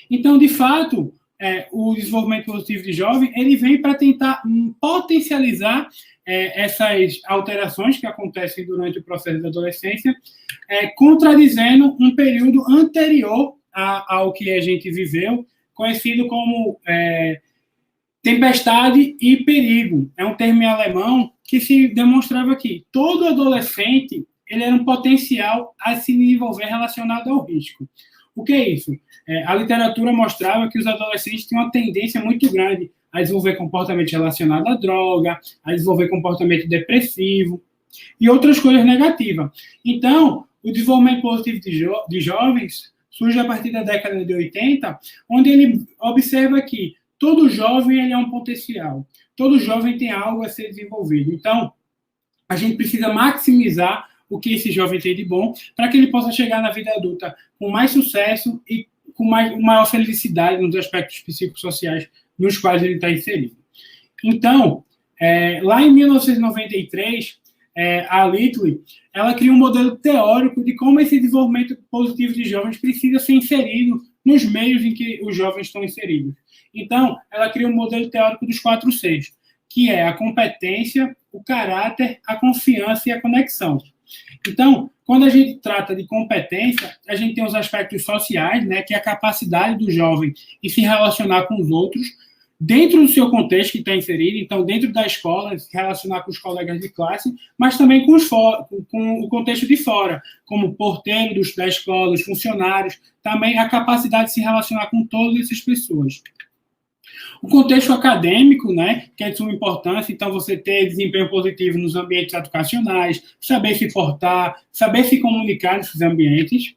Então, de fato, o desenvolvimento positivo de jovem, ele vem para tentar potencializar essas alterações que acontecem durante o processo da adolescência, contradizendo um período anterior ao que a gente viveu, conhecido como tempestade e perigo. É um termo em alemão que se demonstrava que todo adolescente ele era um potencial a se desenvolver relacionado ao risco. O que é isso? A literatura mostrava que os adolescentes tinham uma tendência muito grande a desenvolver comportamento relacionado à droga, a desenvolver comportamento depressivo e outras coisas negativas. Então, o desenvolvimento positivo de jovens surge a partir da década de 80, onde ele observa que todo jovem ele é um potencial, todo jovem tem algo a ser desenvolvido. Então, a gente precisa maximizar o que esse jovem tem de bom, para que ele possa chegar na vida adulta com mais sucesso e com maior felicidade nos aspectos psicossociais nos quais ele está inserido. Então, lá em 1993, a Little, ela cria um modelo teórico de como esse desenvolvimento positivo de jovens precisa ser inserido nos meios em que os jovens estão inseridos. Então, ela cria um modelo teórico dos 4 Cs, que é a competência, o caráter, a confiança e a conexão. Então, quando a gente trata de competência, a gente tem os aspectos sociais, né, que é a capacidade do jovem em se relacionar com os outros, dentro do seu contexto que está inserido, então, dentro da escola, se relacionar com os colegas de classe, mas também com o contexto de fora, como porteiro da escola, os funcionários, também a capacidade de se relacionar com todas essas pessoas. O contexto acadêmico, né, que é de suma importância, então você ter desempenho positivo nos ambientes educacionais, saber se portar, saber se comunicar nesses ambientes.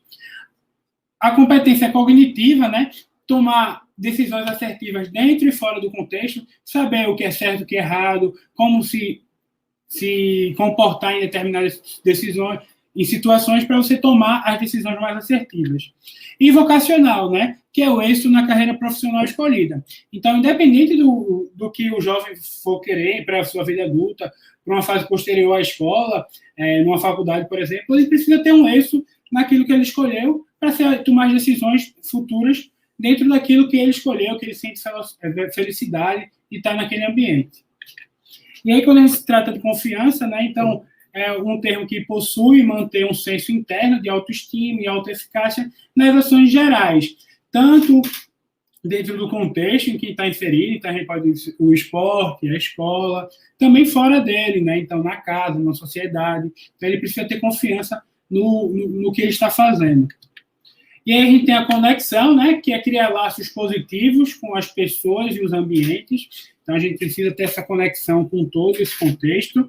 A competência cognitiva, né, tomar decisões assertivas dentro e fora do contexto, saber o que é certo, o que é errado, como se comportar em determinadas decisões, em situações para você tomar as decisões mais assertivas. E vocacional, né, que é o êxito na carreira profissional escolhida. Então, independente do que o jovem for querer para a sua vida adulta, para uma fase posterior à escola, numa faculdade, por exemplo, ele precisa ter um êxito naquilo que ele escolheu para tomar decisões futuras dentro daquilo que ele escolheu, que ele sente felicidade e está naquele ambiente. E aí, quando a gente se trata de confiança, né, então, é um termo que possui e mantém um senso interno de autoestima e autoeficácia nas ações gerais, tanto dentro do contexto em que está inserido, então a gente pode dizer o esporte, a escola, também fora dele, né? Então na casa, na sociedade, então ele precisa ter confiança no que ele está fazendo. E aí a gente tem a conexão, né? Que é criar laços positivos com as pessoas e os ambientes, então a gente precisa ter essa conexão com todo esse contexto.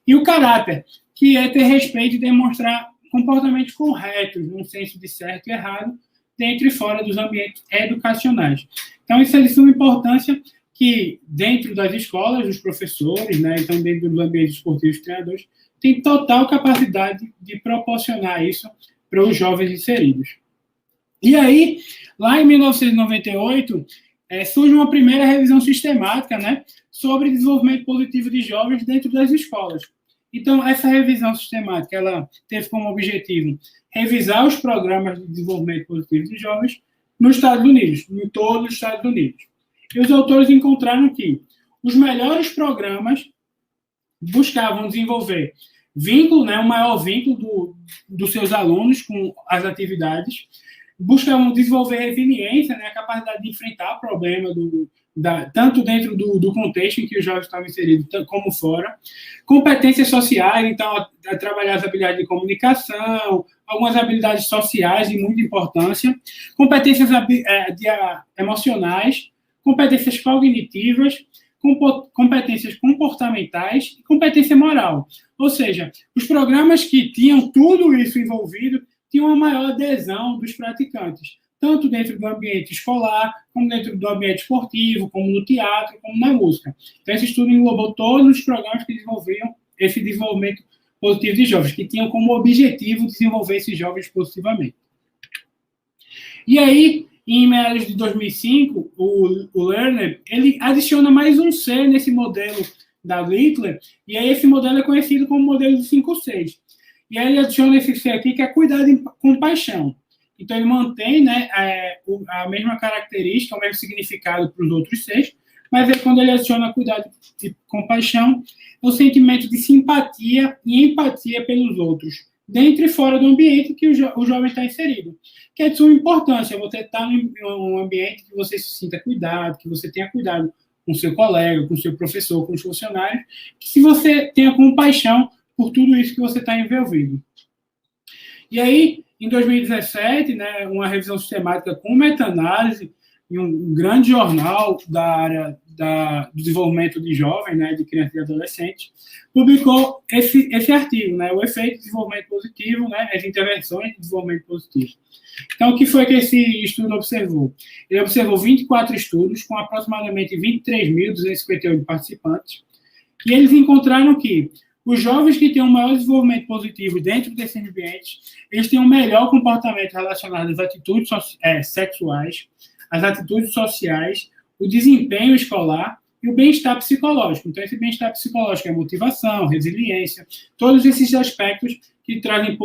E o caráter, que é ter respeito e demonstrar comportamentos corretos, num senso de certo e errado, dentro e fora dos ambientes educacionais. Então, isso é de suma importância que, dentro das escolas, os professores, né, então, dentro dos ambientes esportivos, os treinadores, têm total capacidade de proporcionar isso para os jovens inseridos. E aí, lá em 1998, surge uma primeira revisão sistemática, né, sobre desenvolvimento positivo de jovens dentro das escolas. Então, essa revisão sistemática, ela teve como objetivo revisar os programas de desenvolvimento positivo de jovens nos Estados Unidos, em todos os Estados Unidos. E os autores encontraram que os melhores programas buscavam desenvolver vínculo, né, um maior vínculo dos seus alunos com as atividades, buscavam desenvolver resiliência, né, a capacidade de enfrentar o problema tanto dentro do contexto em que os jovens estavam inseridos, como fora. Competências sociais, então, a trabalhar as habilidades de comunicação, algumas habilidades sociais de muita importância, competências emocionais, competências cognitivas, competências comportamentais e competência moral. Ou seja, os programas que tinham tudo isso envolvido tinham uma maior adesão dos praticantes, tanto dentro do ambiente escolar, como dentro do ambiente esportivo, como no teatro, como na música. Então, esse estudo englobou todos os programas que desenvolviam esse desenvolvimento positivo de jovens, que tinham como objetivo desenvolver esses jovens positivamente. E aí, em meados de 2005, o Lerner, ele adiciona mais um C nesse modelo da Littler, e aí esse modelo é conhecido como modelo de 5 Cs. E aí ele adiciona esse C aqui, que é cuidado com paixão. Então, ele mantém, né, a mesma característica, o mesmo significado para os outros 6, mas aí, quando ele adiciona cuidado e compaixão, é o sentimento de simpatia e empatia pelos outros, dentro e fora do ambiente que o jovem está inserido. Que é de suma importância, você estar em um ambiente que você se sinta cuidado, que você tenha cuidado com o seu colega, com o seu professor, com os funcionários, que se você tenha compaixão por tudo isso que você está envolvido. E aí, em 2017, né, uma revisão sistemática com meta-análise em um grande jornal da área do desenvolvimento de jovens, né, de crianças e adolescentes, publicou esse artigo, né, o efeito de desenvolvimento positivo, né, as intervenções de desenvolvimento positivo. Então, o que foi que esse estudo observou? Ele observou 24 estudos com aproximadamente 23.258 participantes, e eles encontraram que os jovens que têm um maior desenvolvimento positivo dentro desses ambientes, eles têm um melhor comportamento relacionado às atitudes sexuais, às atitudes sociais, o desempenho escolar e o bem-estar psicológico. Então, esse bem-estar psicológico é motivação, resiliência, todos esses aspectos que trazem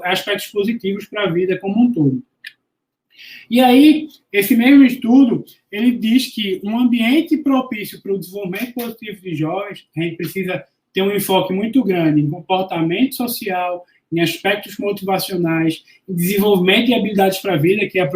aspectos positivos para a vida como um todo. E aí, esse mesmo estudo, ele diz que um ambiente propício para o desenvolvimento positivo de jovens, a gente precisa ter um enfoque muito grande em comportamento social, em aspectos motivacionais, em desenvolvimento de habilidades para a vida, que a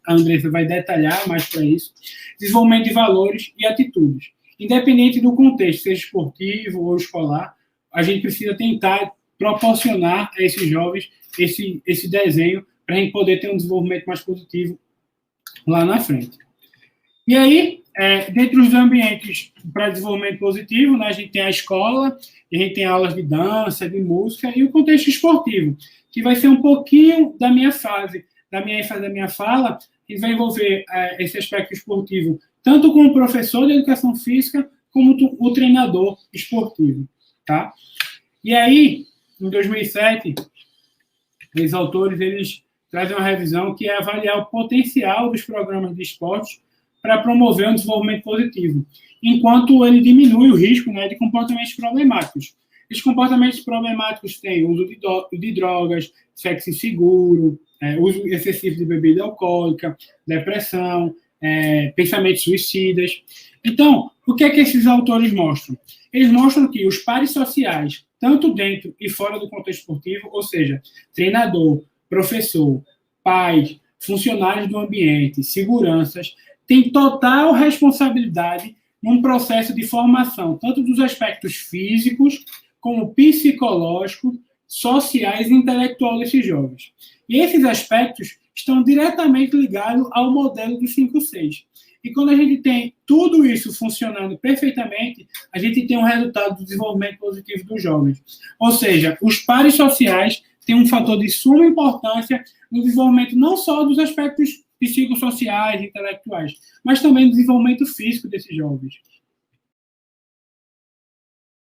Andressa vai detalhar mais para isso, desenvolvimento de valores e atitudes. Independente do contexto, seja esportivo ou escolar, a gente precisa tentar proporcionar a esses jovens esse desenho para a gente poder ter um desenvolvimento mais positivo lá na frente. E aí, dentro dos ambientes para desenvolvimento positivo, né, a gente tem a escola, a gente tem aulas de dança, de música e o contexto esportivo, que vai ser um pouquinho da minha ênfase da minha fala, e vai envolver esse aspecto esportivo, tanto com o professor de educação física, como o treinador esportivo. Tá? E aí, em 2007, os autores eles trazem uma revisão que é avaliar o potencial dos programas de esportes para promover um desenvolvimento positivo, enquanto ele diminui o risco, né, de comportamentos problemáticos. Esses comportamentos problemáticos têm uso de drogas, sexo inseguro, uso excessivo de bebida alcoólica, depressão, pensamentos suicidas. Então, o que é que esses autores mostram? Eles mostram que os pares sociais, tanto dentro e fora do contexto esportivo, ou seja, treinador, professor, pais, funcionários do ambiente, seguranças, tem total responsabilidade num processo de formação, tanto dos aspectos físicos, como psicológicos, sociais e intelectuais desses jovens. E esses aspectos estão diretamente ligados ao modelo dos 5-6. E quando a gente tem tudo isso funcionando perfeitamente, a gente tem um resultado do desenvolvimento positivo dos jovens. Ou seja, os pares sociais têm um fator de suma importância no desenvolvimento não só dos aspectos psicossociais, intelectuais, mas também no desenvolvimento físico desses jovens.